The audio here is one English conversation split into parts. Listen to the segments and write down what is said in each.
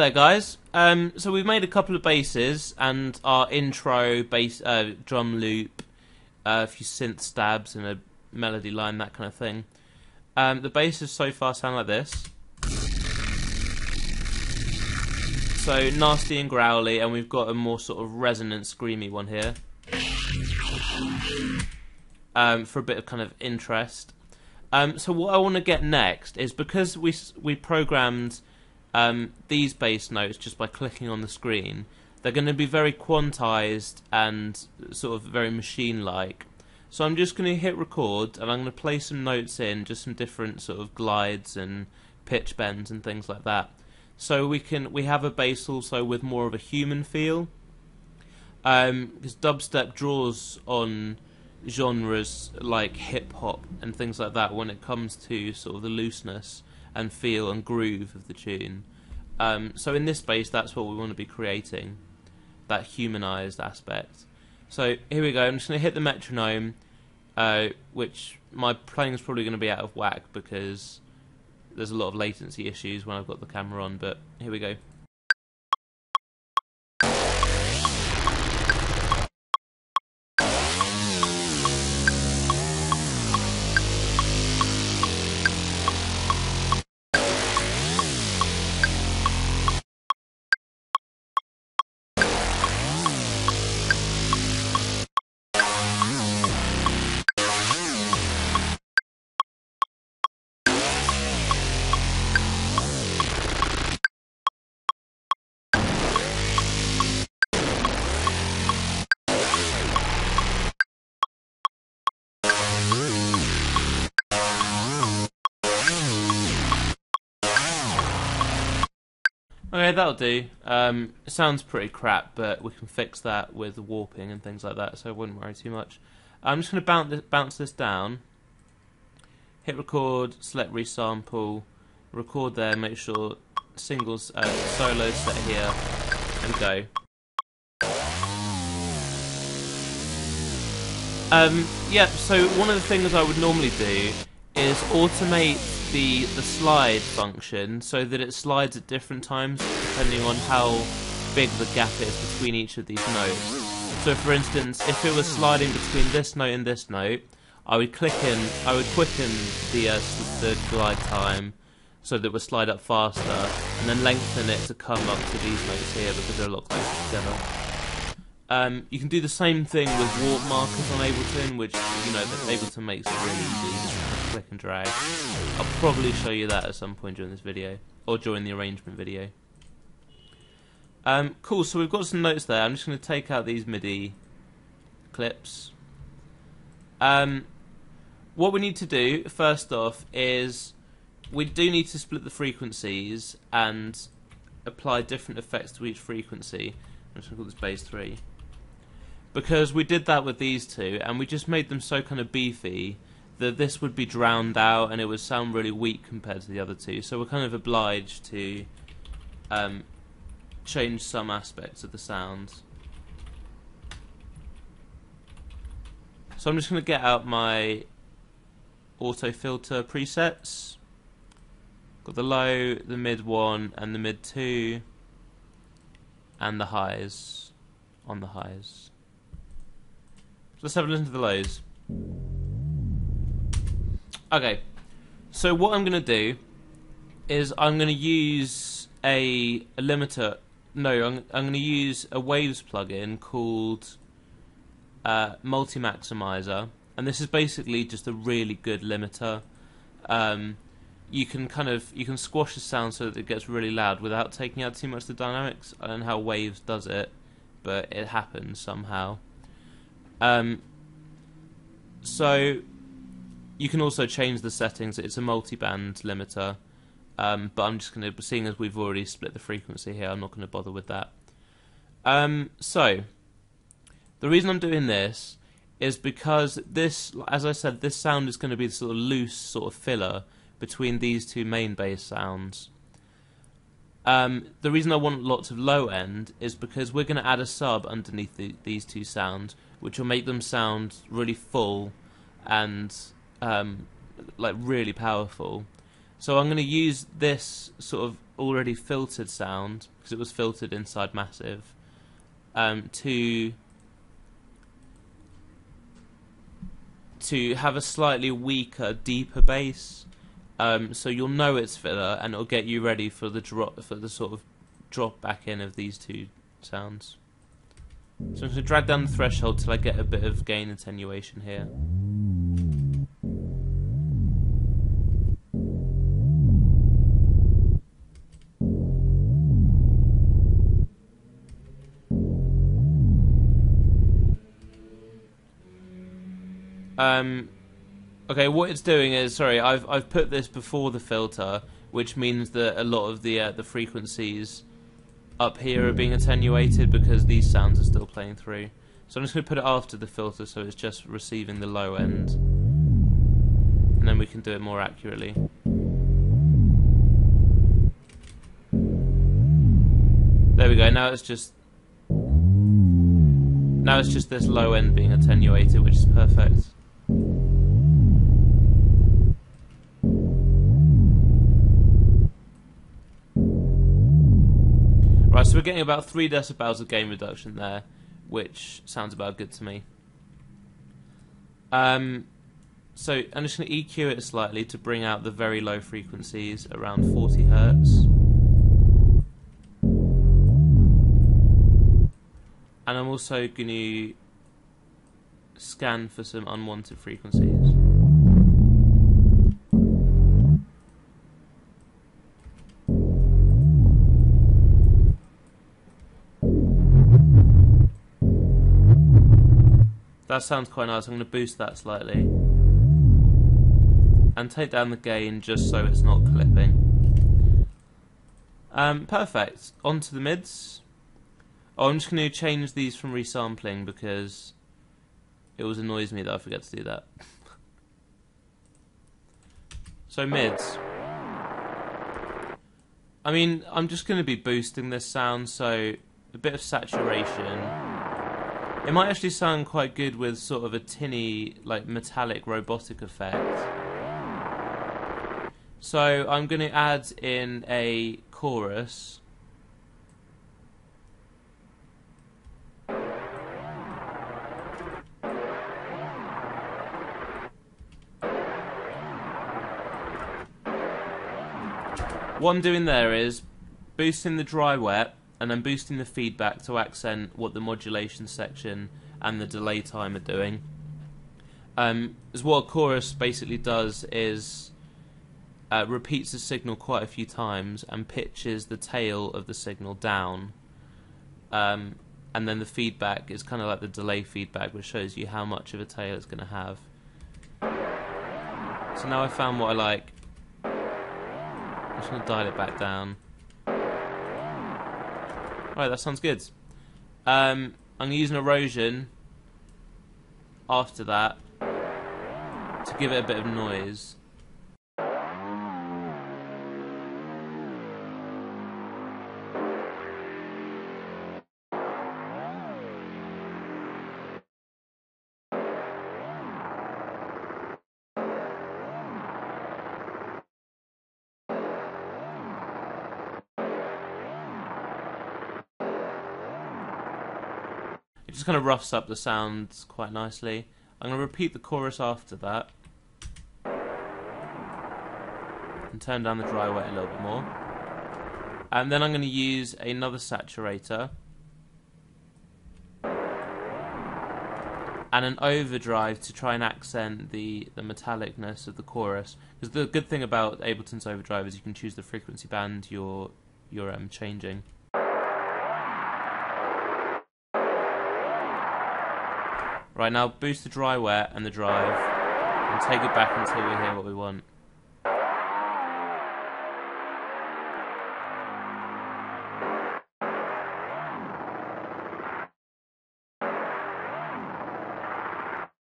there, guys. So we've made a couple of basses and our intro bass, drum loop, a few synth stabs and a melody line, that kind of thing. The basses so far sound like this. So nasty and growly, and we've got a more sort of resonant, screamy one here. For a bit of kind of interest. So what I want to get next is, because we programmed these bass notes just by clicking on the screen, they're going to be very quantized and sort of very machine-like. So I'm just going to hit record and I'm going to play some notes in, just some different sort of glides and pitch bends and things like that. So we have a bass also with more of a human feel, because dubstep draws on genres like hip hop and things like that when it comes to sort of the looseness and feel and groove of the tune. So in this bass, that's what we want to be creating, that humanized aspect. So here we go. I'm just going to hit the metronome, which my playing is probably going to be out of whack because there's a lot of latency issues when I've got the camera on, but here we go. Okay, that'll do. It sounds pretty crap, but we can fix that with warping and things like that, so I wouldn't worry too much. I'm just going to bounce this down, hit record, select resample, record there, make sure singles, solo set here, and go. Yeah, so one of the things I would normally do is automate the slide function so that it slides at different times depending on how big the gap is between each of these notes. So for instance, if it was sliding between this note and this note, I would quicken the glide time so that it would slide up faster, and then lengthen it to come up to these notes here because they're a lot closer together. You can do the same thing with warp markers on Ableton, which, you know, Ableton makes it really easy, just click and drag. I'll probably show you that at some point during this video, or during the arrangement video. Cool, so we've got some notes there. I'm just going to take out these MIDI clips. What we need to do, first off, is we do need to split the frequencies and apply different effects to each frequency. I'm just going to call this bass 3. Because we did that with these two, and we just made them so kind of beefy that this would be drowned out and it would sound really weak compared to the other two. So we're kind of obliged to change some aspects of the sound. So I'm just going to get out my auto filter presets. Got the low, the mid 1, and the mid 2, and the highs on the highs. Let's have a listen to the lows. Okay, so what I'm going to do is I'm going to use a limiter. No, I'm going to use a Waves plugin called Multi-Maximizer, and this is basically just a really good limiter. You can squash the sound so that it gets really loud without taking out too much of the dynamics. I don't know how Waves does it, but it happens somehow. So you can also change the settings. It's a multi-band limiter, but I'm just going to, seeing as we've already split the frequency here, I'm not going to bother with that. So the reason I'm doing this is because this, as I said, this sound is going to be the sort of loose sort of filler between these two main bass sounds. The reason I want lots of low end is because we're going to add a sub underneath these two sounds, which will make them sound really full and like really powerful. So I'm going to use this sort of already filtered sound, because it was filtered inside Massive, to have a slightly weaker, deeper bass. So you'll know it's filler, and it'll get you ready for the sort of drop back in of these two sounds. So I'm going to drag down the threshold till I get a bit of gain attenuation here. Okay, what it's doing is, sorry, I've put this before the filter, which means that a lot of the frequencies up here are being attenuated because these sounds are still playing through. So I'm just going to put it after the filter, so it's just receiving the low end, and then we can do it more accurately. There we go. Now it's just this low end being attenuated, which is perfect. Right, so we're getting about 3 decibels of gain reduction there, which sounds about good to me. So I'm just going to EQ it slightly to bring out the very low frequencies around 40 Hz. And I'm also going to scan for some unwanted frequencies. That sounds quite nice. I'm going to boost that slightly and take down the gain just so it's not clipping. Perfect. On to the mids. Oh, I'm just going to change these from resampling because it always annoys me that I forget to do that. So mids. I mean, I'm just going to be boosting this sound, so a bit of saturation. It might actually sound quite good with sort of a tinny, like metallic robotic effect. So I'm going to add in a chorus. What I'm doing there is boosting the dry wet and then boosting the feedback to accent what the modulation section and the delay time are doing. As what a chorus basically does is repeats the signal quite a few times and pitches the tail of the signal down. And then the feedback is kind of like the delay feedback, which shows you how much of a tail it's going to have. So now I've found what I like. I'm just going to dial it back down. Alright, that sounds good. I'm going to use an erosion after that to give it a bit of noise. It just kind of roughs up the sounds quite nicely. I'm going to repeat the chorus after that and turn down the dry wet a little bit more. And then I'm going to use another saturator and an overdrive to try and accent the metallicness of the chorus. Because the good thing about Ableton's overdrive is you can choose the frequency band you're changing. Right, now boost the dry wet and the drive and take it back until we hear what we want.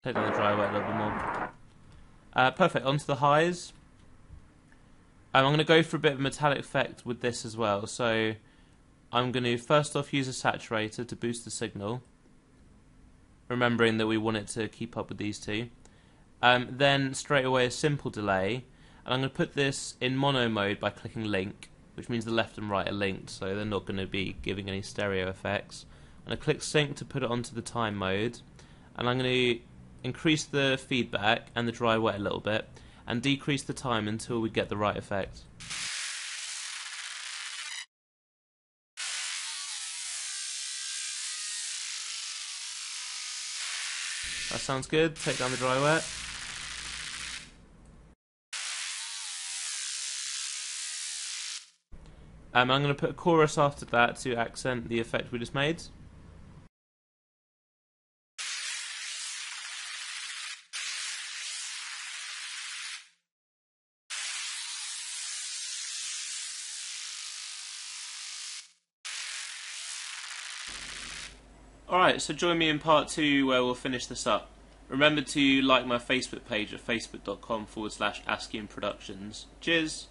Take down the dry wet a little bit more. Perfect, onto the highs. I'm going to go for a bit of metallic effect with this as well. So I'm going to first off use a saturator to boost the signal, remembering that we want it to keep up with these two. Then straight away a simple delay, and I'm going to put this in mono mode by clicking link, which means the left and right are linked, so they're not going to be giving any stereo effects. I'm going to click sync to put it onto the time mode, and I'm going to increase the feedback and the dry wet a little bit, and decrease the time until we get the right effect. That sounds good. Take down the dry wet. I'm going to put a chorus after that to accent the effect we just made. Alright, so join me in part 2 where we'll finish this up. Remember to like my Facebook page at facebook.com/AskIanProductions. Cheers!